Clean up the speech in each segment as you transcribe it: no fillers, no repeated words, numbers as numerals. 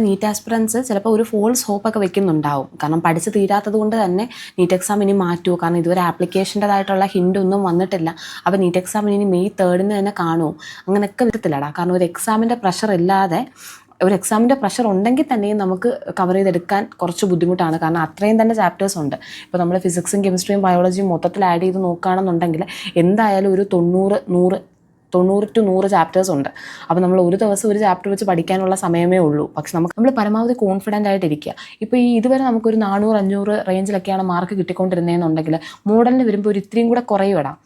NEET aspirants ചിലപ്പോൾ ഒരു false ഹോപ്പൊക്കെ വെക്കുന്നുണ്ടാവും. കാരണം പഠിച്ച് തീരാത്തത് കൊണ്ട് തന്നെ നീറ്റ് എക്സാം ഇനി മാറ്റുമോ, കാരണം ഇതുവരെ ആപ്ലിക്കേഷൻ്റെതായിട്ടുള്ള ഹിൻ്റ് ഒന്നും വന്നിട്ടില്ല. അപ്പോൾ നീറ്റ് എക്സാം ഇനി മെയ് 3 തന്നെ കാണുമോ, അങ്ങനെയൊക്കെ വരത്തില്ലടാ. കാരണം ഒരു എക്സാമിൻ്റെ പ്രഷർ ഇല്ലാതെ, ഒരു എക്സാമിൻ്റെ പ്രഷർ ഉണ്ടെങ്കിൽ തന്നെയും നമുക്ക് കവർ ചെയ്തെടുക്കാൻ കുറച്ച് ബുദ്ധിമുട്ടാണ്. കാരണം അത്രയും തന്നെ ചാപ്റ്റേഴ്സ് ഉണ്ട്. ഇപ്പോൾ നമ്മൾ ഫിസിക്സും കെമിസ്ട്രിയും ബയോളജിയും മൊത്തത്തിൽ ആഡ് ചെയ്ത് നോക്കുകയാണെന്നുണ്ടെങ്കിൽ എന്തായാലും ഒരു 90 to 100 ചാപ്റ്റേഴ്സ് ഉണ്ട്. അപ്പോൾ നമ്മൾ ഒരു ദിവസം ഒരു ചാപ്റ്റർ വെച്ച് പഠിക്കാനുള്ള സമയമേ ഉള്ളൂ. പക്ഷെ നമ്മൾ പരമാവധി കോൺഫിഡൻ്റ് ആയിട്ടിരിക്കുക. ഇപ്പോൾ ഈ ഇതുവരെ നമുക്കൊരു 400-500 റേഞ്ചിലൊക്കെയാണ് മാർക്ക് കിട്ടിക്കൊണ്ടിരുന്നതെന്നുണ്ടെങ്കിൽ മോഡലിന് വരുമ്പോൾ ഒരു ഇത്രയും കൂടെ കുറയുവിടാം.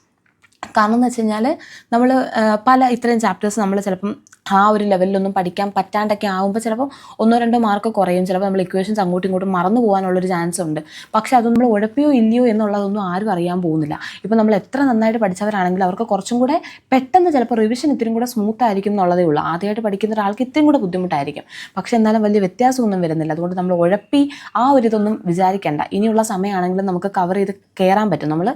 കാരണം എന്ന് വെച്ച് കഴിഞ്ഞാൽ നമ്മൾ ഇത്രയും ചാപ്റ്റേഴ്സ് നമ്മൾ ചിലപ്പം ആ ഒരു ലെവലിലൊന്നും പഠിക്കാൻ പറ്റാണ്ടൊക്കെ ആകുമ്പോൾ ചിലപ്പോൾ 1-2 മാർക്ക് കുറയും. ചിലപ്പോൾ നമ്മൾ ഇക്വേഷൻസ് അങ്ങോട്ടും ഇങ്ങോട്ടും മറന്നു പോകാനുള്ളൊരു ചാൻസ് ഉണ്ട്. പക്ഷേ അത് നമ്മൾ ഉഴപ്പിയോ ഇല്ലയോ എന്നുള്ളതൊന്നും ആരും അറിയാൻ പോകുന്നില്ല. ഇപ്പോൾ നമ്മൾ എത്ര നന്നായിട്ട് പഠിച്ചവരാണെങ്കിലും അവർക്ക് കുറച്ചും കൂടെ പെട്ടെന്ന് ചിലപ്പോൾ റിവിഷൻ ഇത്തിരി കൂടെ സ്മൂത്ത് ആയിരിക്കും എന്നുള്ളതേ ഉള്ളൂ. ആദ്യമായിട്ട് പഠിക്കുന്ന ഒരാൾക്ക് ഇത്തിരി കൂടെ ബുദ്ധിമുട്ടായിരിക്കും. പക്ഷേ എന്നാലും വലിയ വ്യത്യാസമൊന്നും വരുന്നില്ല. അതുകൊണ്ട് നമ്മൾ ഉഴപ്പി ആ ഒരു ഇതൊന്നും വിചാരിക്കേണ്ട. ഇനിയുള്ള സമയമാണെങ്കിലും നമുക്ക് കവർ ചെയ്ത് കയറാൻ പറ്റും നമ്മൾ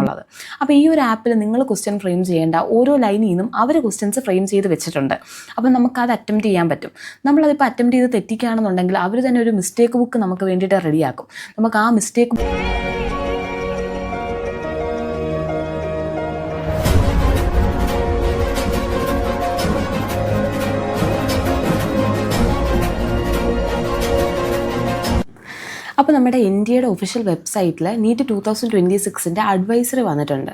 ഉള്ളത്. അപ്പോൾ ഈ ഒരു ആപ്പിൽ നിങ്ങൾ ക്വസ്റ്റ്യൻ ഫ്രെയിം ചെയ്യേണ്ട, ഓരോ ലൈനിൽ നിന്നും അവർ ക്വസ്റ്റ്യൻസ് ഫ്രെയിം ചെയ്ത് വെച്ചിട്ടുണ്ട്. അപ്പോൾ നമുക്കത് അറ്റംപ്റ്റ് ചെയ്യാൻ പറ്റും. നമ്മളതിപ്പോൾ അറ്റംപ്റ്റ് ചെയ്ത് തെറ്റിക്കുകയാണെന്നുണ്ടെങ്കിൽ അവർ തന്നെ ഒരു മിസ്റ്റേക്ക് ബുക്ക് നമുക്ക് വേണ്ടിയിട്ട് റെഡിയാക്കും. നമുക്ക് ആ മിസ്റ്റേക്ക് അപ്പോൾ നമ്മുടെ ഇന്ത്യയുടെ ഒഫീഷ്യൽ വെബ്സൈറ്റിൽ നീറ്റ് 2026 അഡ്വൈസറി വന്നിട്ടുണ്ട്.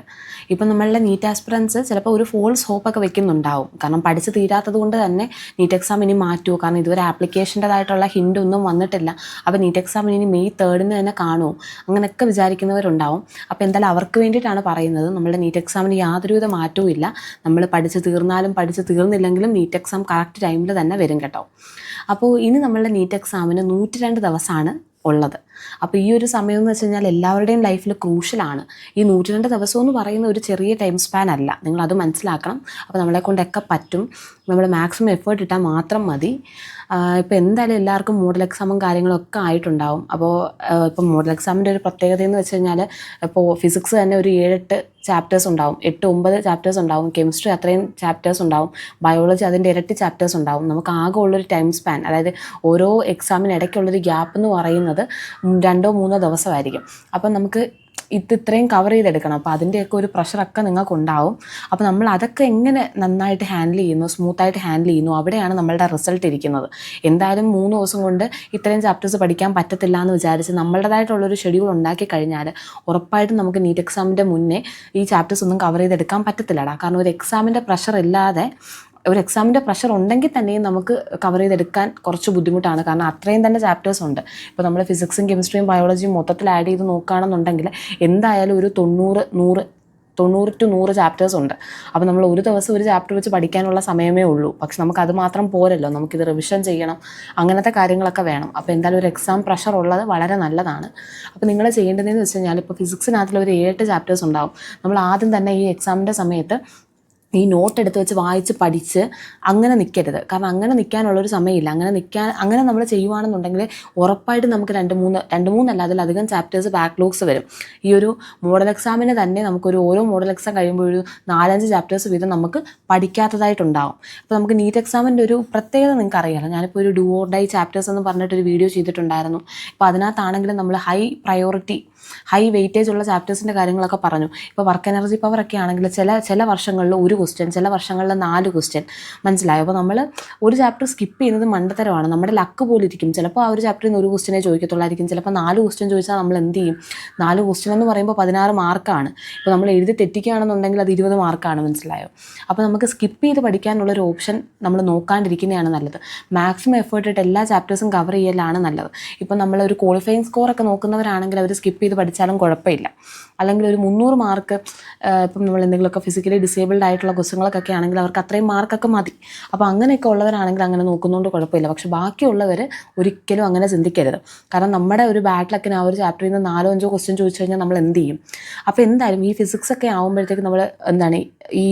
ഇപ്പം നമ്മളുടെ നീറ്റ് ആസ്പിറൻസ് ചിലപ്പോൾ ഒരു ഫോൾസ് ഹോപ്പൊക്കെ വെക്കുന്നുണ്ടാവും. കാരണം പഠിച്ച് തീരാത്തത് കൊണ്ട് തന്നെ നീറ്റ് എക്സാം ഇനി മാറ്റുമോ, കാരണം ഇതുവരെ ആപ്ലിക്കേഷൻ്റെതായിട്ടുള്ള ഹിൻ്റ് ഒന്നും വന്നിട്ടില്ല. അപ്പോൾ നീറ്റ് എക്സാം ഇനി മെയ് 3 തന്നെ കാണുമോ, അങ്ങനെയൊക്കെ വിചാരിക്കുന്നവരുണ്ടാവും. അപ്പോൾ എന്തായാലും അവർക്ക് വേണ്ടിയിട്ടാണ് പറയുന്നത്. നമ്മുടെ നീറ്റ് എക്സാമിന് യാതൊരുവിധ മാറ്റവും ഇല്ല. നമ്മൾ പഠിച്ച് തീർന്നാലും പഠിച്ച് തീർന്നില്ലെങ്കിലും നീറ്റ് എക്സാം കറക്റ്റ് ടൈമിൽ തന്നെ വരും കേട്ടോ. അപ്പോൾ ഇനി നമ്മളുടെ നീറ്റ് എക്സാമിന് 102 ദിവസമാണ് ഉള്ളത്. അപ്പോൾ ഈ ഒരു സമയം എന്ന് വെച്ച് കഴിഞ്ഞാൽ എല്ലാവരുടെയും ലൈഫിൽ ക്രൂഷ്യലാണ്. ഈ 102 ദിവസം എന്ന് പറയുന്ന ഒരു ചെറിയ ടൈം സ്പാൻ അല്ല, നിങ്ങളത് മനസ്സിലാക്കണം. അപ്പോൾ നമ്മളെ കൊണ്ടൊക്കെ പറ്റും. നമ്മൾ മാക്സിമം എഫേർട്ട് ഇട്ടാൽ മാത്രം മതി. ഇപ്പോൾ എന്തായാലും എല്ലാവർക്കും മോഡൽ എക്സാമും കാര്യങ്ങളൊക്കെ ആയിട്ടുണ്ടാവും. അപ്പോൾ ഇപ്പം മോഡൽ എക്സാമിൻ്റെ ഒരു പ്രത്യേകത എന്ന് വെച്ച് കഴിഞ്ഞാൽ ഇപ്പോൾ ഫിസിക്സ് തന്നെ ഒരു 7-8 ചാപ്റ്റേഴ്സ് ഉണ്ടാവും, 8-9 ചാപ്റ്റേഴ്സ് ഉണ്ടാവും. കെമിസ്ട്രി അത്രയും ചാപ്റ്റേഴ്സ് ഉണ്ടാവും. ബയോളജി അതിൻ്റെ ഇരട്ടി ചാപ്റ്റേഴ്സ് ഉണ്ടാവും. നമുക്ക് ആകെ ഉള്ളൊരു ടൈം സ്പാൻ, അതായത് ഓരോ എക്സാമിന് ഇടയ്ക്കുള്ളൊരു ഗ്യാപ്പ് എന്ന് പറയുന്നത് 2-3 ദിവസമായിരിക്കും. അപ്പം നമുക്ക് ഇത്രയും കവർ ചെയ്തെടുക്കണം. അപ്പോൾ അതിൻ്റെയൊക്കെ ഒരു പ്രഷറൊക്കെ നിങ്ങൾക്കുണ്ടാവും. അപ്പോൾ നമ്മൾ അതൊക്കെ എങ്ങനെ നന്നായിട്ട് ഹാൻഡിൽ ചെയ്യുന്നു, സ്മൂത്തായിട്ട് ഹാൻഡിൽ ചെയ്യുന്നു, അവിടെയാണ് നമ്മളുടെ റിസൾട്ട് ഇരിക്കുന്നത്. എന്തായാലും 3 ദിവസം കൊണ്ട് ഇത്രയും ചാപ്റ്റേഴ്സ് പഠിക്കാൻ പറ്റത്തില്ല എന്ന് വിചാരിച്ച് നമ്മളുടേതായിട്ടുള്ളൊരു ഷെഡ്യൂൾ ഉണ്ടാക്കി കഴിഞ്ഞാൽ ഉറപ്പായിട്ടും നമുക്ക് നീറ്റ് എക്സാമിൻ്റെ മുന്നേ ഈ ചാപ്റ്റേഴ്സ് ഒന്നും കവർ ചെയ്തെടുക്കാൻ പറ്റത്തില്ലടാ. കാരണം ഒരു എക്സാമിൻ്റെ പ്രഷർ ഇല്ലാതെ, ഒരു എക്സാമിൻ്റെ പ്രഷർ ഉണ്ടെങ്കിൽ തന്നെയും നമുക്ക് കവർ ചെയ്തെടുക്കാൻ കുറച്ച് ബുദ്ധിമുട്ടാണ്. കാരണം അത്രയും തന്നെ ചാപ്റ്റേഴ്സ് ഉണ്ട്. ഇപ്പോൾ നമ്മൾ ഫിസിക്സും കെമിസ്ട്രിയും ബയോളജിയും മൊത്തത്തിൽ ആഡ് ചെയ്ത് നോക്കുകയാണെന്നുണ്ടെങ്കിൽ എന്തായാലും ഒരു 90 to 100 ചാപ്റ്റേഴ്സ് ഉണ്ട്. അപ്പോൾ നമ്മൾ ഒരു ദിവസം ഒരു ചാപ്റ്റർ വെച്ച് പഠിക്കാനുള്ള സമയമേ ഉള്ളൂ. പക്ഷെ നമുക്കത് മാത്രം പോരല്ലോ, നമുക്കിത് റിവിഷൻ ചെയ്യണം, അങ്ങനത്തെ കാര്യങ്ങളൊക്കെ വേണം. അപ്പോൾ എന്തായാലും ഒരു എക്സാം പ്രഷർ ഉള്ളത് വളരെ നല്ലതാണ്. അപ്പോൾ നിങ്ങൾ ചെയ്യേണ്ടതെന്ന് വെച്ച് കഴിഞ്ഞാൽ ഇപ്പോൾ ഫിസിക്സിനകത്തിൽ ഒരു 7-8 ചാപ്റ്റേഴ്സ് ഉണ്ടാവും. നമ്മൾ ആദ്യം തന്നെ ഈ എക്സാമിൻ്റെ സമയത്ത് ഈ നോട്ട് എടുത്ത് വെച്ച് വായിച്ച് പഠിച്ച് അങ്ങനെ നിൽക്കരുത്. കാരണം അങ്ങനെ നിൽക്കാനുള്ളൊരു സമയമില്ല. അങ്ങനെ നമ്മൾ ചെയ്യുവാണെന്നുണ്ടെങ്കിൽ ഉറപ്പായിട്ട് നമുക്ക് 2-3 അല്ല അതിലധികം ചാപ്റ്റേഴ്സ് ബാക്ക്ലോഗ്സ് വരും. ഈ ഒരു മോഡൽ എക്സാമിന് തന്നെ നമുക്കൊരു ഓരോ മോഡൽ എക്സാം കഴിയുമ്പോൾ ഒരു 4-5 ചാപ്റ്റേഴ്സ് വീതം നമുക്ക് പഠിക്കാത്തതായിട്ടുണ്ടാവും. അപ്പോൾ നമുക്ക് നീറ്റ് എക്സാമിൻ്റെ ഒരു പ്രത്യേകത നിങ്ങൾക്ക് അറിയാമല്ലോ. ഞാനിപ്പോൾ ഒരു ഡു ഓർ ഡൈ ചാപ്റ്റേഴ്സ് എന്ന് പറഞ്ഞിട്ടൊരു വീഡിയോ ചെയ്തിട്ടുണ്ടായിരുന്നു. ഇപ്പോൾ അതിനകത്താണെങ്കിലും നമ്മൾ ഹൈ വെയിറ്റേജ് ഉള്ള ചാപ്റ്റേഴ്സിൻ്റെ കാര്യങ്ങളൊക്കെ പറഞ്ഞു. ഇപ്പോൾ വർക്ക് എനർജി പവർ ഒക്കെ ആണെങ്കിൽ ചില വർഷങ്ങളിൽ 1 ക്വസ്റ്റ്യൻ, ചില വർഷങ്ങളിൽ 4 ക്വസ്റ്റ്യൻ, മനസ്സിലായോ? അപ്പോൾ നമ്മൾ ഒരു ചാപ്റ്റർ സ്കിപ്പ് ചെയ്യുന്നത് മണ്ടത്തരമാണ്. നമ്മുടെ ലക്ക് പോലെ ഇരിക്കും. ചിലപ്പോൾ ആ ഒരു ചാപ്റ്ററിൽ നിന്ന് 1 ക്വസ്റ്റ്യനെ ചോദിക്കത്തുള്ളായിരിക്കും. ചിലപ്പോൾ 4 ക്വസ്റ്റ്യൻ ചോദിച്ചാൽ നമ്മൾ എന്ത് ചെയ്യും? 4 ക്വസ്റ്റ്യൻ എന്ന് പറയുമ്പോൾ 16 മാർക്കാണ്. ഇപ്പോൾ നമ്മൾ എഴുതി തെറ്റിക്കുകയാണെന്നുണ്ടെങ്കിൽ അത് 20 മാർക്കാണ്, മനസ്സിലായോ? അപ്പോൾ നമുക്ക് സ്കിപ്പ് ചെയ്ത് പഠിക്കാനുള്ളൊരു ഓപ്ഷൻ നമ്മൾ നോക്കാണ്ടിരിക്കുന്നതാണ് നല്ലത്. മാക്സിമം എഫേർട്ട് ഇട്ട് എല്ലാ ചാപ്റ്റേഴ്സും കവർ ചെയ്യലാണ് നല്ലത്. ഇപ്പോൾ നമ്മളൊരു ക്വാളിഫയിങ് സ്കോറൊക്കെ നോക്കുന്നവരാണെങ്കിൽ അവർ സ്കിപ്പ് ചെയ്ത് പഠിച്ചാലും കുഴപ്പമില്ല. അല്ലെങ്കിൽ ഒരു 300 മാർക്ക്, ഇപ്പം നമ്മൾ എന്തെങ്കിലുമൊക്കെ ഫിസിക്കലി ഡിസേബിൾഡ് ആയിട്ടുള്ള ക്വസ്റ്റ്യങ്ങളൊക്കെ ആണെങ്കിൽ അവർക്ക് അത്രയും മാർക്കൊക്കെ മതി. അപ്പോൾ അങ്ങനെയൊക്കെ ഉള്ളവരാണെങ്കിൽ അങ്ങനെ നോക്കുന്നതുകൊണ്ട് കുഴപ്പമില്ല. പക്ഷെ ബാക്കിയുള്ളവർ ഒരിക്കലും അങ്ങനെ ചിന്തിക്കരുത്. കാരണം നമ്മുടെ ഒരു ബാഡ് ലക്കിന് ആ ഒരു ചാപ്റ്ററിൽ നിന്ന് 4-5 ക്വസ്റ്റ്യൻ ചോദിച്ചു കഴിഞ്ഞാൽ നമ്മൾ എന്ത് ചെയ്യും? അപ്പോൾ എന്തായാലും ഈ ഫിസിക്സ് ഒക്കെ ആകുമ്പോഴത്തേക്ക് നമ്മൾ ഈ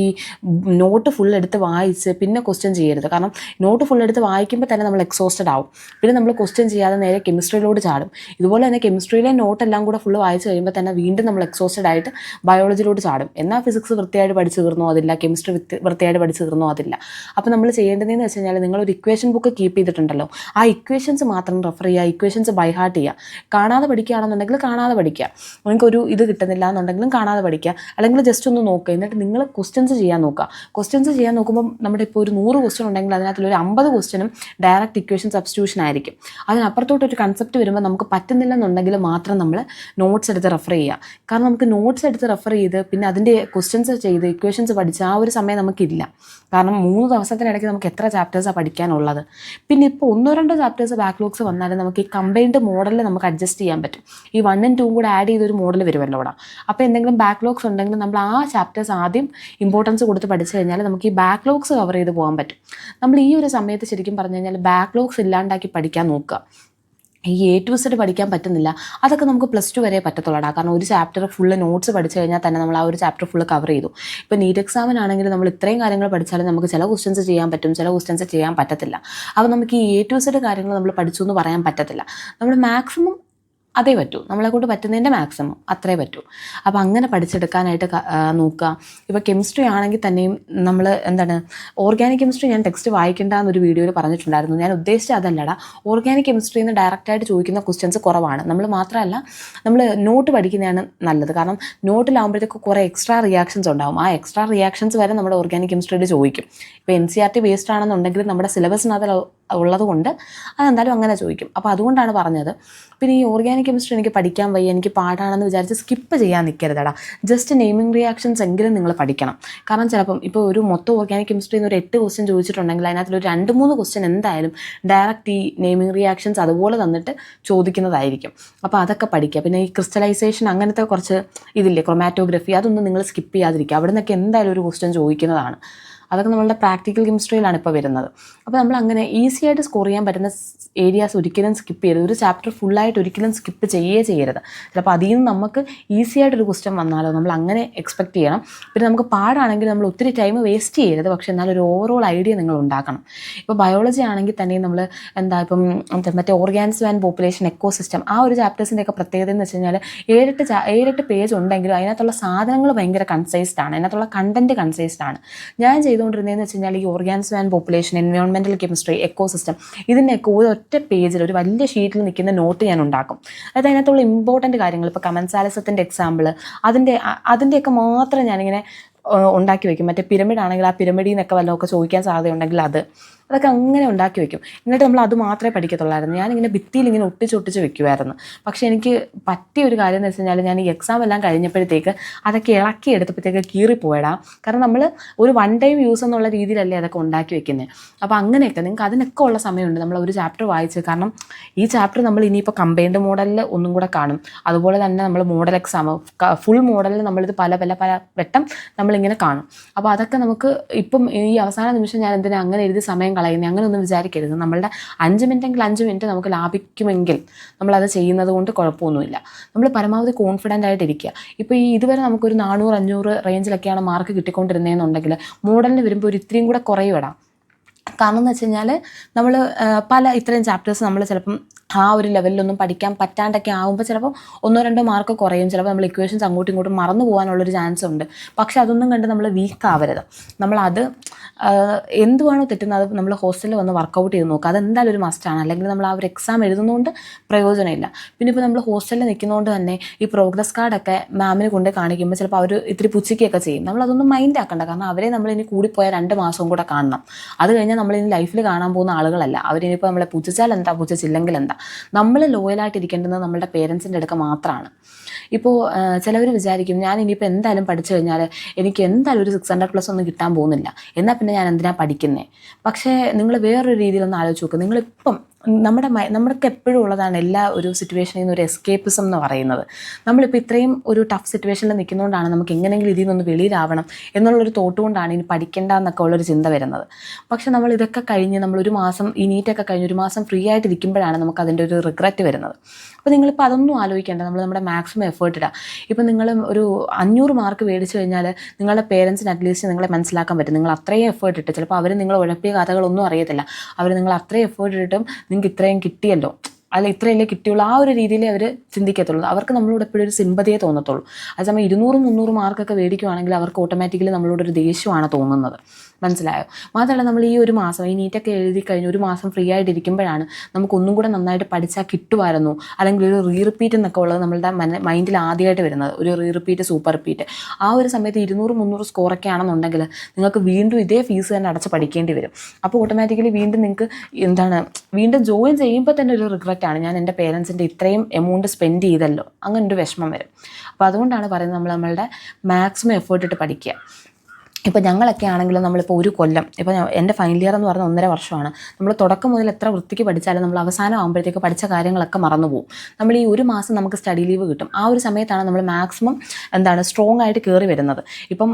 നോട്ട് ഫുൾ എടുത്ത് വായിച്ച് പിന്നെ ക്വസ്റ്റ്യൻ ചെയ്യരുത്. കാരണം നോട്ട് ഫുൾ എടുത്ത് വായിക്കുമ്പോൾ തന്നെ നമ്മൾ എക്സോസ്റ്റഡ് ആവും. പിന്നെ നമ്മൾ ക്വസ്റ്റ്യൻ ചെയ്യാതെ നേരെ കെമിസ്ട്രിയിലോട്ട് ചാടും. ഇതുപോലെ തന്നെ കെമിസ്ട്രിയിലെ നോട്ടെല്ലാം കൂടെ ഫുൾ വായിച്ച് കഴിയുമ്പോൾ തന്നെ വീണ്ടും നമ്മൾ എക്സോസ്റ്റഡ് ആയിട്ട് ബയോളജിയിലോട്ട് ചാടും. എന്നാൽ ഫിസിക്സ് വൃത്തിയായിട്ട് പഠിച്ചു തീർന്നോ, അതില്ല കെമിസ്ട്രി വൃത്തിയായിട്ട് പഠിച്ച് തീർന്നോ അതില്ല. അപ്പോൾ നമ്മൾ ചെയ്യേണ്ടതെന്ന് വെച്ച് കഴിഞ്ഞാൽ നിങ്ങളൊരു ഇക്വേഷൻ ബുക്ക് കീപ്പ് ചെയ്തിട്ടുണ്ടല്ലോ, ആ ഇക്വേഷൻസ് മാത്രം റെഫർ ചെയ്യുക, ഇക്വേഷൻസ് ബൈ ഹാർട്ട് ചെയ്യുക. കാണാതെ പഠിക്കുകയാണെന്നുണ്ടെങ്കിൽ കാണാതെ പഠിക്കുക, നിങ്ങൾക്കൊരു ഇത് കിട്ടുന്നില്ല എന്നുണ്ടെങ്കിലും കാണാതെ പഠിക്കുക, അല്ലെങ്കിൽ ജസ്റ്റ് ഒന്ന് നോക്കുക. എന്നിട്ട് നിങ്ങൾ ക്വസ്റ്റ്യൻസ് ചെയ്യാൻ നോക്കുക. ക്വസ്റ്റ്യൻസ് ചെയ്യാൻ നോക്കുമ്പോൾ നമ്മുടെ ഇപ്പോൾ ഒരു 100 ക്വസ്റ്റ്യൻ ഉണ്ടെങ്കിൽ അതിനകത്തൊരു 50 ക്വസ്റ്റ്യനും ഡയറക്റ്റ് ഇക്വേഷൻ സബ്സ്റ്റിറ്റ്യൂഷൻ ആയിരിക്കും. അതിനപ്പുറത്തോട്ടൊരു കൺസെപ്റ്റ് വരുമ്പോൾ നമുക്ക് പറ്റുന്നില്ലെന്നുണ്ടെങ്കിൽ മാത്രം നമ്മൾ നോട്ട്സ് എടുത്ത് റെഫർ ചെയ്യുക. കാരണം നമുക്ക് നോട്ട്സ് എടുത്ത് റെഫർ ചെയ്ത് പിന്നെ അതിൻ്റെ ക്വസ്റ്റ്യൻസ് ചെയ്ത് ഇക്വേഷൻസ് പഠിച്ച് ആ ഒരു സമയം നമുക്കില്ല. കാരണം 3 ദിവസത്തിനിടയ്ക്ക് നമുക്ക് എത്ര ചാപ്റ്റേഴ്സാണ് പഠിക്കാനുള്ളത്. പിന്നെ ഇപ്പോൾ 1-2 ചാപ്റ്റേഴ്സ് ബാക്ക്ലോഗ്സ് വന്നാലും നമുക്ക് ഈ കമ്പൈൻഡ് മോഡലിൽ നമുക്ക് അഡ്ജസ്റ്റ് ചെയ്യാൻ പറ്റും. ഈ 1 ഉം 2 കൂടെ ആഡ് ചെയ്തൊരു മോഡൽ വരുമല്ലോ അവിടെ. അപ്പോൾ എന്തെങ്കിലും ബാക്ക്ലോഗ്സ് ഉണ്ടെങ്കിൽ നമ്മൾ ആ ചാപ്റ്റേഴ്സ് ആദ്യം ഇമ്പോർട്ടൻസ് കൊടുത്ത് പഠിച്ചു കഴിഞ്ഞാൽ നമുക്ക് ഈ ബാക്ക്ലോഗ്സ് കവർ ചെയ്ത് പോകാൻ പറ്റും. നമ്മൾ ഈ ഒരു സമയത്ത് ശരിക്കും പറഞ്ഞു കഴിഞ്ഞാൽ ബാക്ക്ലോഗ്സ് ഇല്ലാണ്ടാക്കി പഠിക്കാൻ നോക്കുക. ഈ A to Z പഠിക്കാൻ പറ്റുന്നില്ല, അതൊക്കെ നമുക്ക് +2 വരെ പറ്റത്തുള്ളൂ. കാരണം ഒരു ചാപ്റ്റർ ഫുള്ള് നോട്ട്സ് പഠിച്ചു കഴിഞ്ഞാൽ തന്നെ നമ്മൾ ആ ഒരു ചാപ്റ്റർ ഫുള്ള് കവർ ചെയ്തു. ഇപ്പോൾ നീറ്റ് എക്സാമിനാണെങ്കിൽ നമ്മൾ ഇത്രയും കാര്യങ്ങൾ പഠിച്ചാലും നമുക്ക് ചില ക്വസ്റ്റ്യൻസ് ചെയ്യാൻ പറ്റും, ചില ക്വസ്റ്റ്യൻസ് ചെയ്യാൻ പറ്റത്തില്ല. അപ്പോൾ നമുക്ക് ഈ A to Z കാര്യങ്ങൾ നമ്മൾ പഠിച്ചു എന്ന് പറയാൻ പറ്റത്തില്ല. നമ്മൾ മാക്സിമം അതേ പറ്റൂ, നമ്മളെക്കൊണ്ട് പറ്റുന്നതിൻ്റെ മാക്സിമം അത്രേ പറ്റൂ. അപ്പോൾ അങ്ങനെ പഠിച്ചെടുക്കാനായിട്ട് നോക്കുക. ഇപ്പോൾ കെമിസ്ട്രി ആണെങ്കിൽ തന്നെയും നമ്മൾ ഓർഗാനിക് കെമിസ്ട്രി ഞാൻ ടെക്സ്റ്റ് വായിക്കേണ്ട എന്നൊരു വീഡിയോയിൽ പറഞ്ഞിട്ടുണ്ടായിരുന്നു. ഞാൻ ഉദ്ദേശിച്ചത് അതല്ലടാ, ഓർഗാനിക് കെമിസ്ട്രിയിൽ നിന്ന് ഡയറക്റ്റായിട്ട് ചോദിക്കുന്ന ക്വസ്റ്റ്യൻസ് കുറവാണ്. നമ്മൾ മാത്രമല്ല നമ്മൾ നോട്ട് പഠിക്കുന്നതാണ് നല്ലത്. കാരണം നോട്ടിലാകുമ്പോഴത്തേക്ക് കുറേ എക്സ്ട്രാ റിയാക്ഷൻസ് ഉണ്ടാകും. ആ എക്സ്ട്രാ റിയാക്ഷൻസ് വരെ നമ്മുടെ ഓർഗാനിക് കെമിസ്ട്രിയിൽ ചോദിക്കും. ഇപ്പോൾ NCERT ബേസ്ഡ് ആണെന്നുണ്ടെങ്കിൽ നമ്മുടെ സിലബസിനകത്ത് ഉള്ളതുകൊണ്ട് അതെന്തായാലും അങ്ങനെ ചോദിക്കും. അപ്പോൾ അതുകൊണ്ടാണ് പറഞ്ഞത്. പിന്നെ ഈ ഓർഗാനിക് കെമിസ്ട്രി എനിക്ക് പഠിക്കാൻ വയ്യ, എനിക്ക് പാടാണെന്ന് വിചാരിച്ച് സ്കിപ്പ് ചെയ്യാൻ നിൽക്കരുതടാ. ജസ്റ്റ് നെയിമിംഗ് റിയാക്ഷൻസ് എങ്കിലും നിങ്ങൾ പഠിക്കണം. കാരണം ചിലപ്പം ഇപ്പോൾ ഒരു മൊത്തം ഓർഗാനിക് കെമിസ്ട്രിയിൽ നിന്ന് ഒരു 8 ക്വസ്റ്റ്യൻ ചോദിച്ചിട്ടുണ്ടെങ്കിൽ അതിനകത്തൊരു 2-3 ക്വസ്റ്റ്യൻ എന്തായാലും ഡയറക്റ്റ് ഈ നെയിമിംഗ് റിയാക്ഷൻസ് അതുപോലെ തന്നിട്ട് ചോദിക്കുന്നതായിരിക്കും. അപ്പോൾ അതൊക്കെ പഠിക്കുക. പിന്നെ ഈ ക്രിസ്റ്റലൈസേഷൻ അങ്ങനത്തെ കുറച്ച് ഇതില്ലേ, ക്രൊമാറ്റോഗ്രഫി, അതൊന്നും നിങ്ങൾ സ്കിപ്പ് ചെയ്യാതിരിക്കുക. അവിടെ നിന്നൊക്കെ എന്തായാലും ഒരു ക്വസ്റ്റ്യൻ ചോദിക്കുന്നതാണ്. അതൊക്കെ നമ്മളുടെ പ്രാക്ടിക്കൽ കെമിസ്ട്രിയിലാണ് ഇപ്പോൾ വരുന്നത്. അപ്പോൾ നമ്മൾ അങ്ങനെ ഈസി ആയിട്ട് സ്കോർ ചെയ്യാൻ പറ്റുന്ന ഏരിയാസ് ഒരിക്കലും സ്കിപ്പ് ചെയ്യരുത്. ഒരു ചാപ്റ്റർ ഫുള്ളായിട്ട് ഒരിക്കലും സ്കിപ്പ് ചെയ്യരുത്. ചിലപ്പോൾ അതിൽ നിന്ന് നമുക്ക് ഈസി ആയിട്ടൊരു ക്വസ്റ്റ്യൻ വന്നാലോ നമ്മൾ അങ്ങനെ എക്സ്പെക്റ്റ് ചെയ്യണം. പിന്നെ നമുക്ക് പാടാണെങ്കിൽ നമ്മൾ ഒത്തിരി ടൈം വേസ്റ്റ് ചെയ്യരുത്, പക്ഷേ എന്നാലും ഒരു ഓവറോൾ ഐഡിയ നിങ്ങൾ ഉണ്ടാക്കണം. ഇപ്പോൾ ബയോളജി ആണെങ്കിൽ തന്നെ നമ്മൾ ഇപ്പം മറ്റേ ഓർഗാനിസം ആൻഡ് പോപ്പുലേഷൻ, എക്കോസിസ്റ്റം, ആ ഒരു ചാപ്റ്റേഴ്സിൻ്റെയൊക്കെ പ്രത്യേകത എന്ന് വെച്ച് കഴിഞ്ഞാൽ 7-8 പേജ് ഉണ്ടെങ്കിലും അതിനകത്തുള്ള സാധനങ്ങൾ ഭയങ്കര കൺസൈസ്ഡ് ആണ്, അതിനകത്തുള്ള കണ്ടൻറ്റ് കൺസൈസ്ഡ് ആണ്. ഞാൻ ചെയ്തുകൊണ്ടിരുന്നതെന്ന് വെച്ച് കഴിഞ്ഞാൽ ഈ organism and population, environmental chemistry, ecosystem, ഇതിൻ്റെയൊക്കെ ഒറ്റ പേജിൽ ഒരു വലിയ ഷീറ്റിൽ നിൽക്കുന്ന നോട്ട് ഞാൻ ഉണ്ടാക്കും. അതായത് അതിനകത്തുള്ള ഇമ്പോർട്ടൻറ്റ് കാര്യങ്ങൾ, ഇപ്പോൾ കമൻസാലിസത്തിൻ്റെ എക്സാമ്പിൾ, അതിൻ്റെയൊക്കെ മാത്രം ഞാനിങ്ങനെ ഉണ്ടാക്കി വയ്ക്കും. മറ്റേ പിരമിഡ് ആണെങ്കിൽ ആ പിരമിഡിൽ നിന്നൊക്കെ വല്ലതൊക്കെ ചോദിക്കാൻ സാധ്യതയുണ്ടെങ്കിൽ അതൊക്കെ അങ്ങനെ ഉണ്ടാക്കി വയ്ക്കും. എന്നിട്ട് നമ്മൾ അത് മാത്രമേ പഠിക്കത്തുള്ളായിരുന്നു. ഞാനിങ്ങനെ ഭിത്തിയിൽ ഇങ്ങനെ ഒട്ടിച്ച് വെക്കുമായിരുന്നു. പക്ഷേ എനിക്ക് പറ്റിയ ഒരു കാര്യം എന്ന് വെച്ച് കഴിഞ്ഞാൽ ഞാൻ ഈ എക്സാം എല്ലാം കഴിഞ്ഞപ്പോഴത്തേക്ക് അതൊക്കെ ഇളക്കി എടുത്തപ്പോഴത്തേക്ക് കീറിപ്പോയടാ. കാരണം നമ്മൾ ഒരു 1 ടൈം യൂസ് എന്നുള്ള രീതിയിലല്ലേ അതൊക്കെ ഉണ്ടാക്കി വെക്കുന്നത്. അപ്പോൾ അങ്ങനെയൊക്കെ നിങ്ങൾക്ക് അതിനൊക്കെ ഉള്ള സമയമുണ്ട്. നമ്മൾ ഒരു ചാപ്റ്റർ വായിച്ച്, കാരണം ഈ ചാപ്റ്റർ നമ്മൾ ഇനിയിപ്പോൾ കമ്പൈൻഡ് മോഡലിൽ ഒന്നും കൂടെ കാണും. അതുപോലെ തന്നെ നമ്മൾ മോഡൽ എക്സാം ഫുൾ മോഡലിൽ നമ്മളിത് പല വട്ടം നമ്മളിങ്ങനെ കാണും. അപ്പോൾ അതൊക്കെ നമുക്ക് ഇപ്പം ഈ അവസാന നിമിഷം ഞാൻ എന്തിനാ അങ്ങനെ എഴുതി സമയം കളയുന്നത്, അങ്ങനെ ഒന്നും വിചാരിക്കരുത്. നമ്മളുടെ 5 മിനിറ്റെങ്കിൽ 5 മിനിറ്റ് നമുക്ക് ലാഭിക്കുമെങ്കിൽ നമ്മളത് ചെയ്യുന്നത് കൊണ്ട് കുഴപ്പമൊന്നുമില്ല. നമ്മൾ പരമാവധി കോൺഫിഡൻ്റ് ആയിട്ടിരിക്കുക. ഇപ്പോൾ ഈ ഇതുവരെ നമുക്കൊരു 400-500 റേഞ്ചിലൊക്കെയാണ് മാർക്ക് കിട്ടിക്കൊണ്ടിരുന്നതെന്നുണ്ടെങ്കിൽ മോഡലിന് വരുമ്പോൾ ഒരു ഇത്രയും കൂടെ കുറയുവിടാം. കാരണം എന്ന് വെച്ച് കഴിഞ്ഞാൽ നമ്മൾ ഇത്രയും ചാപ്റ്റേഴ്സ് നമ്മൾ ചിലപ്പം ആ ഒരു ലെവലിലൊന്നും പഠിക്കാൻ പറ്റാണ്ടൊക്കെ ആകുമ്പോൾ ചിലപ്പോൾ 1-2 മാർക്ക് കുറയും. ചിലപ്പോൾ നമ്മൾ ഇക്വേഷൻസ് അങ്ങോട്ടും ഇങ്ങോട്ടും മറന്നു പോകാനുള്ളൊരു ചാൻസ് ഉണ്ട്. പക്ഷെ അതൊന്നും കണ്ട് നമ്മൾ വീക്ക് ആവരുത്. നമ്മളത് എന്തുവാണോ തെറ്റുന്നത് അത് നമ്മൾ ഹോസ്റ്റലിൽ വന്ന് വർക്കൗട്ട് ചെയ്ത് നോക്കുക. അതെന്തായാലും ഒരു മസ്റ്റാണ്. അല്ലെങ്കിൽ നമ്മൾ ആ ഒരു എക്സാം എഴുതുന്നതുകൊണ്ട് പ്രയോജനമില്ല. പിന്നെ ഇപ്പോൾ നമ്മൾ ഹോസ്റ്റലിൽ നിൽക്കുന്നതുകൊണ്ട് തന്നെ ഈ പ്രോഗ്രസ് കാർഡൊക്കെ മാമിന് കൊണ്ട് കാണിക്കുമ്പോൾ ചിലപ്പോൾ അവർ ഇത്തിരി പുച്ഛിക്കുകയൊക്കെ ചെയ്യും. നമ്മളതൊന്നും മൈൻഡ് ആക്കണ്ട. കാരണം അവരെ നമ്മളിനി കൂടിപ്പോയാൽ 2 മാസവും കൂടെ കാണണം. അത് കഴിഞ്ഞാൽ നമ്മളിനി ലൈഫിൽ കാണാൻ പോകുന്ന ആളുകളല്ല. അവരിനിപ്പോൾ നമ്മളെ പുച്ഛിച്ചാൽ എന്താ, പുച്ഛിച്ചില്ലെങ്കിൽ എന്താ. നമ്മൾ ലോയലായിട്ടിരിക്കേണ്ടത് നമ്മളുടെ പേരൻസിൻ്റെ അടുക്ക മാത്രമാണ്. ഇപ്പോൾ ചിലവർ വിചാരിക്കും ഞാൻ ഇനിയിപ്പോൾ എന്തായാലും പഠിച്ചു കഴിഞ്ഞാൽ എനിക്ക് എന്തായാലും ഒരു 600+ ഒന്നും കിട്ടാൻ പോകുന്നില്ല, എന്നാൽ പിന്നെ ഞാൻ എന്തിനാണ് പഠിക്കുന്നത്. പക്ഷേ നിങ്ങൾ വേറൊരു രീതിയിലൊന്ന് ആലോചിച്ച് നോക്കുക. നിങ്ങളിപ്പം നമ്മൾക്ക് എപ്പോഴും ഉള്ളതാണ് എല്ലാ ഒരു സിറ്റുവേഷനിൽ നിന്ന് ഒരു എസ്കേപ്പിസം എന്ന് പറയുന്നത്. നമ്മളിപ്പോൾ ഇത്രയും ഒരു ടഫ് സിറ്റുവേഷനിൽ നിൽക്കുന്നതുകൊണ്ടാണ് നമുക്ക് എങ്ങനെയെങ്കിലും ഇതിൽ നിന്നൊന്ന് വെളിയിലാവണം എന്നുള്ളൊരു തോട്ട് കൊണ്ടാണ് ഇനി പഠിക്കേണ്ട എന്നൊക്കെ ഉള്ളൊരു ചിന്ത വരുന്നത്. പക്ഷെ നമ്മൾ ഇതൊക്കെ കഴിഞ്ഞ് നമ്മളൊരു മാസം ഈ നീറ്റൊക്കെ കഴിഞ്ഞ് ഒരു മാസം ഫ്രീ ആയിട്ടിരിക്കുമ്പോഴാണ് നമുക്ക് അതിൻ്റെ ഒരു റിഗ്രറ്റ് വരുന്നത്. അപ്പോൾ നിങ്ങളിപ്പോൾ അതൊന്നും ആലോചിക്കേണ്ട. നമ്മുടെ മാക്സിമം എഫേർട്ട് ഇടുക. ഇപ്പോൾ നിങ്ങൾ ഒരു 500 മാർക്ക് മേടിച്ചു കഴിഞ്ഞാൽ നിങ്ങളുടെ പേരൻസിന് അറ്റ്ലീസ്റ്റ് നിങ്ങളെ മനസ്സിലാക്കാൻ പറ്റും. നിങ്ങൾ അത്രയും എഫേർട്ട് ഇട്ട്, ചിലപ്പോൾ അവർ നിങ്ങൾ ഉഴപ്പിയ കഥകളൊന്നും അറിയത്തില്ല. അവർ നിങ്ങൾ അത്രയും എഫേർട്ട് ഇട്ടിട്ടും നിങ്ങൾക്ക് ഇത്രയും കിട്ടിയല്ലോ, അല്ല ഇത്രയല്ലേ കിട്ടിയുള്ളൂ, ആ ഒരു രീതിയിലേ അവർ ചിന്തിക്കത്തുള്ളൂ. അവർക്ക് നമ്മളോട് എപ്പോഴും ഒരു സിമ്പതിയെ തോന്നത്തുള്ളൂ. അതേസമയം 200-300 മാർക്കൊക്കെ മേടിക്കുവാണെങ്കിൽ അവർക്ക് ഓട്ടോമാറ്റിക്കലി നമ്മളോടൊരു ദേഷ്യമാണ് തോന്നുന്നത്. മനസ്സിലായോ? മാത്രമല്ല നമ്മൾ ഈ ഒരു മാസം ഈ നീറ്റൊക്കെ എഴുതി കഴിഞ്ഞ് ഒരു മാസം ഫ്രീ ആയിട്ടിരിക്കുമ്പോഴാണ് നമുക്കൊന്നും കൂടെ നന്നായിട്ട് പഠിച്ചാൽ കിട്ടുമായിരുന്നു, അല്ലെങ്കിൽ ഒരു റിപ്പീറ്റ് എന്നൊക്കെ ഉള്ളത് നമ്മളുടെ മൈൻഡിൽ ആദ്യമായിട്ട് വരുന്നത്. ഒരു റിപ്പീറ്റ്, സൂപ്പർ റിപ്പീറ്റ്. ആ ഒരു സമയത്ത് 200-300 സ്കോറൊക്കെ ആണെന്നുണ്ടെങ്കിൽ നിങ്ങൾക്ക് വീണ്ടും ഇതേ ഫീസ് തന്നെ അടച്ച് പഠിക്കേണ്ടി വരും. അപ്പോൾ ഓട്ടോമാറ്റിക്കലി വീണ്ടും നിങ്ങൾക്ക് വീണ്ടും ജോയിൻ ചെയ്യുമ്പോൾ തന്നെ ഒരു റിഗ്രറ്റാണ്, ഞാൻ എൻ്റെ പേരൻസിൻ്റെ ഇത്രയും എമൗണ്ട് സ്പെൻഡ് ചെയ്തല്ലോ, അങ്ങനെ ഒരു വിഷമം വരും. അപ്പോൾ അതുകൊണ്ടാണ് പറയുന്നത് നമ്മളുടെ മാക്സിമം എഫേർട്ട് ഇട്ട് പഠിക്കുക. ഇപ്പോൾ ഞങ്ങളൊക്കെ ആണെങ്കിലും നമ്മളിപ്പോൾ ഒരു കൊല്ലം, ഇപ്പോൾ എൻ്റെ ഫൈനൽ ഇയർ എന്ന് പറഞ്ഞാൽ 1.5 വർഷമാണ്. നമ്മൾ തുടക്കം മുതൽ എത്ര വൃത്തിക്ക് പഠിച്ചാലും നമ്മൾ അവസാനം ആകുമ്പോഴത്തേക്ക് പഠിച്ച കാര്യങ്ങളൊക്കെ മറന്നു പോകും. നമ്മൾ ഈ ഒരു മാസം നമുക്ക് സ്റ്റഡി ലീവ് കിട്ടും. ആ ഒരു സമയത്താണ് നമ്മൾ മാക്സിമം സ്ട്രോങ് ആയിട്ട് കയറി വരുന്നത്. ഇപ്പം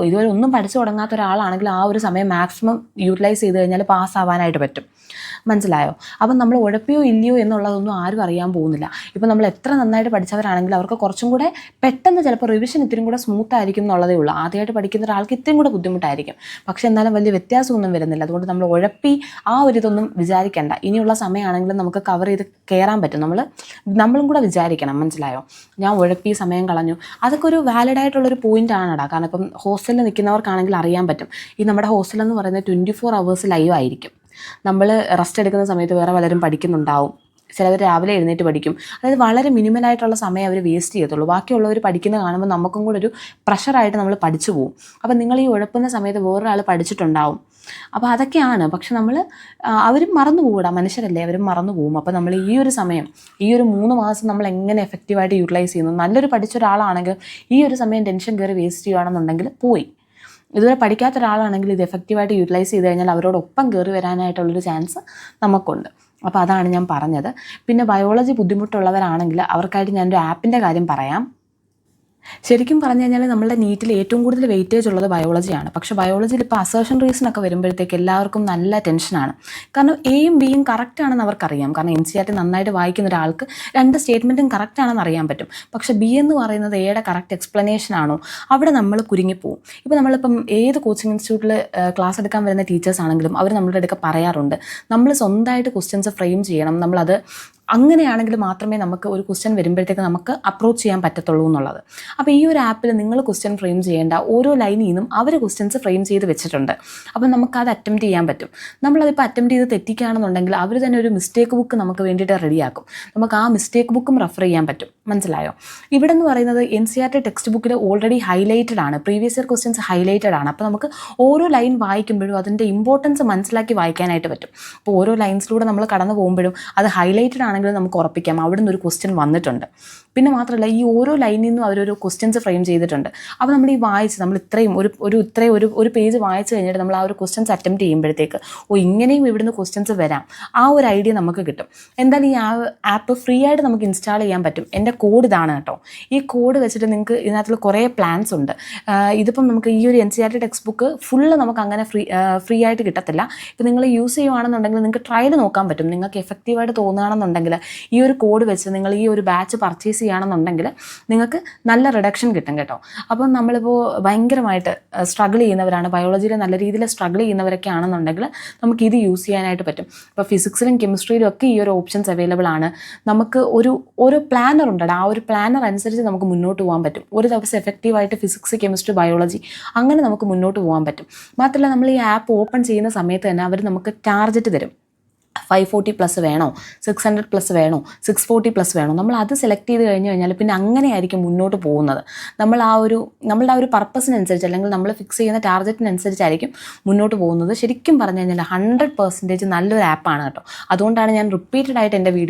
ഇതുവരെ ഒന്നും പഠിച്ചു തുടങ്ങാത്ത ഒരാളാണെങ്കിൽ ആ ഒരു സമയം മാക്സിമം യൂട്ടിലൈസ് ചെയ്ത് കഴിഞ്ഞാൽ പാസ്സാവാനായിട്ട് പറ്റും. മനസ്സിലായോ? അപ്പം നമ്മൾ ഉഴപ്പിയോ ഇല്ലയോ എന്നുള്ളതൊന്നും ആരും അറിയാൻ പോകുന്നില്ല. ഇപ്പം നമ്മൾ എത്ര നന്നായിട്ട് പഠിച്ചവരാണെങ്കിൽ അവർക്ക് കുറച്ചും കൂടെ പെട്ടെന്ന് ചിലപ്പോൾ റിവിഷൻ ഇത്തിരി കൂടെ സ്മൂത്ത് ആയിരിക്കും എന്നുള്ളതേ ഉള്ളൂ. ആദ്യമായിട്ട് പഠിക്കുന്ന ഒരാൾക്ക് ഇത്തിരി കൂടെ ബുദ്ധിമുട്ടായിരിക്കും. പക്ഷേ എന്നാലും വലിയ വ്യത്യാസമൊന്നും വരുന്നില്ല. അതുകൊണ്ട് നമ്മൾ ഉഴപ്പി ആ ഒരു ഇതൊന്നും വിചാരിക്കേണ്ട. ഇനിയുള്ള സമയമാണെങ്കിലും നമുക്ക് കവർ ചെയ്ത് കയറാൻ പറ്റും. നമ്മളും കൂടെ വിചാരിക്കണം. മനസ്സിലായോ? ഞാൻ ഉഴപ്പി സമയം കളഞ്ഞു, അതൊക്കെ ഒരു വാലിഡ് ആയിട്ടുള്ളൊരു പോയിന്റ് ആണടാ. കാരണം ഇപ്പം ഹോസ്റ്റലിൽ നിൽക്കുന്നവർക്കാണെങ്കിൽ അറിയാൻ പറ്റും. ഈ നമ്മുടെ ഹോസ്റ്റൽ എന്ന് പറയുന്നത് 24 hours ലൈവ് ആയിരിക്കും. നമ്മൾ റെസ്റ്റ് എടുക്കുന്ന സമയത്ത് വേറെ പലരും പഠിക്കുന്നുണ്ടാവും. ചിലവർ രാവിലെ എഴുന്നേറ്റ് പഠിക്കും. അതായത് വളരെ മിനിമലായിട്ടുള്ള സമയം അവർ വേസ്റ്റ് ചെയ്യത്തുള്ളൂ. ബാക്കിയുള്ളവർ പഠിക്കുന്നത് കാണുമ്പോൾ നമുക്കും കൂടെ ഒരു പ്രഷറായിട്ട് നമ്മൾ പഠിച്ചു പോകും. അപ്പം നിങ്ങൾ ഈ ഉഴപ്പുന്ന സമയത്ത് വേറൊരാൾ പഠിച്ചിട്ടുണ്ടാവും. അപ്പോൾ അതൊക്കെയാണ്. പക്ഷെ അവരും മറന്നു പോകൂടാ, മനുഷ്യരല്ലേ, അവരും മറന്നു പോകും. അപ്പോൾ നമ്മൾ ഈ ഒരു സമയം, ഈ ഒരു 3 മാസം നമ്മൾ എങ്ങനെ എഫക്റ്റീവായിട്ട് യൂട്ടിലൈസ് ചെയ്യുന്നു. നല്ലൊരു പഠിച്ച ഒരാളാണെങ്കിൽ ഈ ഒരു സമയം ടെൻഷൻ കയറി വേസ്റ്റ് ചെയ്യുകയാണെന്നുണ്ടെങ്കിൽ പോയി. ഇതുവരെ പഠിക്കാത്ത ഒരാളാണെങ്കിൽ ഇത് എഫക്റ്റീവായിട്ട് യൂട്ടിലൈസ് ചെയ്ത് കഴിഞ്ഞാൽ അവരോടൊപ്പം കയറി വരാനായിട്ടുള്ളൊരു ചാൻസ് നമുക്കുണ്ട്. അപ്പോൾ അതാണ് ഞാൻ പറഞ്ഞത്. പിന്നെ ബയോളജി ബുദ്ധിമുട്ടുള്ളവരാണെങ്കിൽ അവർക്കായിട്ട് ഞാനൊരു ആപ്പിൻ്റെ കാര്യം പറയാം. ശരിക്കും പറഞ്ഞു കഴിഞ്ഞാൽ നമ്മളുടെ നീറ്റിൽ ഏറ്റവും കൂടുതൽ വെയിറ്റേജ് ഉള്ളത് ബയോളജിയാണ്. പക്ഷേ ബയോളജിയിൽ ഇപ്പോൾ അസേർഷൻ റീസണൊക്കെ വരുമ്പോഴത്തേക്ക് എല്ലാവർക്കും നല്ല ടെൻഷനാണ്. കാരണം എയും ബിയും കറക്റ്റാണെന്ന് അവർക്കറിയാം. കാരണം NCERT നന്നായിട്ട് വായിക്കുന്ന ഒരാൾക്ക് 2 സ്റ്റേറ്റ്മെൻറ്റും കറക്റ്റാണെന്ന് അറിയാൻ പറ്റും. പക്ഷേ ബി എന്ന് പറയുന്നത് എയുടെ കറക്റ്റ് എക്സ്പ്ലനേഷൻ ആണോ, അവിടെ നമ്മൾ കുരുങ്ങിപ്പോവും. ഇപ്പോൾ നമ്മളിപ്പം ഏത് കോച്ചിങ് ഇൻസ്റ്റിറ്റ്യൂട്ടിൽ ക്ലാസ് എടുക്കാൻ വരുന്ന ടീച്ചേഴ്സ് ആണെങ്കിലും അവർ നമ്മളുടെ അടുക്ക പറയാറുണ്ട്, നമ്മൾ സ്വന്തമായിട്ട് ക്വസ്റ്റ്യൻസ് ഫ്രെയിം ചെയ്യണം, നമ്മളത് അങ്ങനെയാണെങ്കിൽ മാത്രമേ നമുക്ക് ഒരു ക്വസ്റ്റ്യൻ വരുമ്പോഴത്തേക്ക് നമുക്ക് അപ്രോച്ച് ചെയ്യാൻ പറ്റത്തുള്ളൂ എന്നുള്ളത്. അപ്പോൾ ഈ ഒരു ആപ്പിൽ നിങ്ങൾ ക്വസ്റ്റ്യൻ ഫ്രെയിം ചെയ്യേണ്ട, ഓരോ ലൈനിൽ നിന്നും അവർ ക്വസ്റ്റ്യൻസ് ഫ്രെയിം ചെയ്ത് വെച്ചിട്ടുണ്ട്. അപ്പോൾ നമുക്കത് അറ്റംപ്റ്റ് ചെയ്യാൻ പറ്റും. നമ്മളതിപ്പോൾ അറ്റംപ്റ്റ് ചെയ്ത് തെറ്റിക്കുകയാണെന്നുണ്ടെങ്കിൽ അവർ തന്നെ ഒരു മിസ്റ്റേക്ക് ബുക്ക് നമുക്ക് വേണ്ടിയിട്ട് റെഡിയാക്കും. നമുക്ക് ആ മിസ്റ്റേക്ക് ബുക്കും റെഫർ ചെയ്യാൻ പറ്റും. മനസ്സിലായോ? ഇവിടെ എന്ന് പറയുന്നത് NCERT ടെക്സ്റ്റ് ബുക്കിൽ ഓൾറെഡി ഹൈലൈറ്റഡ് ആണ്, പ്രീവിയസ് ഇയർ ക്വസ്റ്റ്യൻസ് ഹൈലൈറ്റഡ് ആണ്. അപ്പോൾ നമുക്ക് ഓരോ ലൈൻ വായിക്കുമ്പോഴും അതിൻ്റെ ഇമ്പോർട്ടൻസ് മനസ്സിലാക്കി വായിക്കാനായിട്ട് പറ്റും. അപ്പോൾ ഓരോ ലൈൻസിലൂടെ നമ്മൾ കടന്നു പോകുമ്പോഴും അത് ഹൈലൈറ്റഡ് ആണെങ്കിൽ നമുക്ക് ഉറപ്പിക്കാം അവിടെ നിന്ന് ഒരു ക്വസ്റ്റ്യൻ വന്നിട്ടുണ്ട്. പിന്നെ മാത്രമല്ല ഈ ഓരോ ലൈനിൽ നിന്നും അവരൊരു ക്വസ്റ്റ്യൻസ് ഫ്രെയിം ചെയ്തിട്ടുണ്ട്. അപ്പോൾ നമ്മൾ ഈ വായിച്ച് നമ്മൾ ഇത്രയും ഒരു പേജ് വായിച്ച് കഴിഞ്ഞിട്ട് നമ്മൾ ആ ഒരു ക്വസ്റ്റ്യൻസ് അറ്റംപ്റ്റ് ചെയ്യുമ്പോഴത്തേക്ക് ഇങ്ങനെയും ഇവിടുന്ന് ക്വസ്റ്റ്യൻസ് വരാം, ആ ഒരു ഐഡിയ നമുക്ക് കിട്ടും. എന്തായാലും ഈ ആപ്പ് ഫ്രീ ആയിട്ട് നമുക്ക് ഇൻസ്റ്റാൾ ചെയ്യാൻ പറ്റും. എൻ്റെ കോഡ് ഇതാണ് കേട്ടോ. ഈ കോഡ് വെച്ചിട്ട് നിങ്ങൾക്ക് ഇതിനകത്തുള്ള കുറേ പ്ലാൻസ് ഉണ്ട്. ഇതിപ്പം നമുക്ക് ഈ ഒരു NCERT ടെക്സ്റ്റ് ബുക്ക് ഫുള്ള് നമുക്ക് അങ്ങനെ ഫ്രീ ആയിട്ട് കിട്ടത്തില്ല. ഇപ്പം നിങ്ങൾ യൂസ് ചെയ്യുകയാണെന്നുണ്ടെങ്കിൽ നിങ്ങൾക്ക് ട്രയൽ നോക്കാൻ പറ്റും. നിങ്ങൾക്ക് എഫക്റ്റീവായിട്ട് തോന്നുകയാണെന്നുണ്ടെങ്കിൽ ഈ ഒരു കോഡ് വെച്ച് നിങ്ങൾ ഈ ഒരു ബാച്ച് പർച്ചേസ് ചെയ്യുകയാണെന്നുണ്ടെങ്കിൽ നിങ്ങൾക്ക് നല്ല റിഡക്ഷൻ കിട്ടും കേട്ടോ. അപ്പം നമ്മളിപ്പോൾ ഭയങ്കരമായിട്ട് സ്ട്രഗിൾ ചെയ്യുന്നവരാണ്, ബയോളജിയിൽ നല്ല രീതിയിൽ സ്ട്രഗിൾ ചെയ്യുന്നവരൊക്കെ ആണെന്നുണ്ടെങ്കിൽ നമുക്കിത് യൂസ് ചെയ്യാനായിട്ട് പറ്റും. ഇപ്പോൾ ഫിസിക്സിലും കെമിസ്ട്രിയിലും ഒക്കെ ഈ ഒരു ഓപ്ഷൻസ് അവൈലബിൾ ആണ്. നമുക്ക് ഓരോ പ്ലാനർ ഉണ്ട്. ആ ഒരു പ്ലാനർ അനുസരിച്ച് നമുക്ക് മുന്നോട്ട് പോകാൻ പറ്റും. ഒരു ദിവസം എഫക്റ്റീവായിട്ട് ഫിസിക്സ്, കെമിസ്ട്രി, ബയോളജി അങ്ങനെ നമുക്ക് മുന്നോട്ട് പോകാൻ പറ്റും. മാത്രമല്ല നമ്മൾ ഈ ആപ്പ് ഓപ്പൺ ചെയ്യുന്ന സമയത്ത് തന്നെ അവർ നമുക്ക് ടാർഗറ്റ് തരും. 540+ വേണോ, 600+ വേണോ, 640+ വേണോ, നമ്മൾ അത് സെലക്ട് ചെയ്ത് കഴിഞ്ഞ് കഴിഞ്ഞാൽ പിന്നെ അങ്ങനെയായിരിക്കും മുന്നോട്ട് പോകുന്നത്. നമ്മളുടെ ആ ഒരു പർപ്പസിനനുസരിച്ച് അല്ലെങ്കിൽ നമ്മൾ ഫിക്സ് ചെയ്യുന്ന ടാർഗറ്റിനനുസരിച്ചായിരിക്കും മുന്നോട്ട് പോകുന്നത്. ശരിക്കും പറഞ്ഞു കഴിഞ്ഞാൽ 100% നല്ലൊരു ആപ്പാണ് കേട്ടോ. അതുകൊണ്ടാണ് ഞാൻ റിപ്പീറ്റഡ് ആയിട്ട് എൻ്റെ വീഡിയോ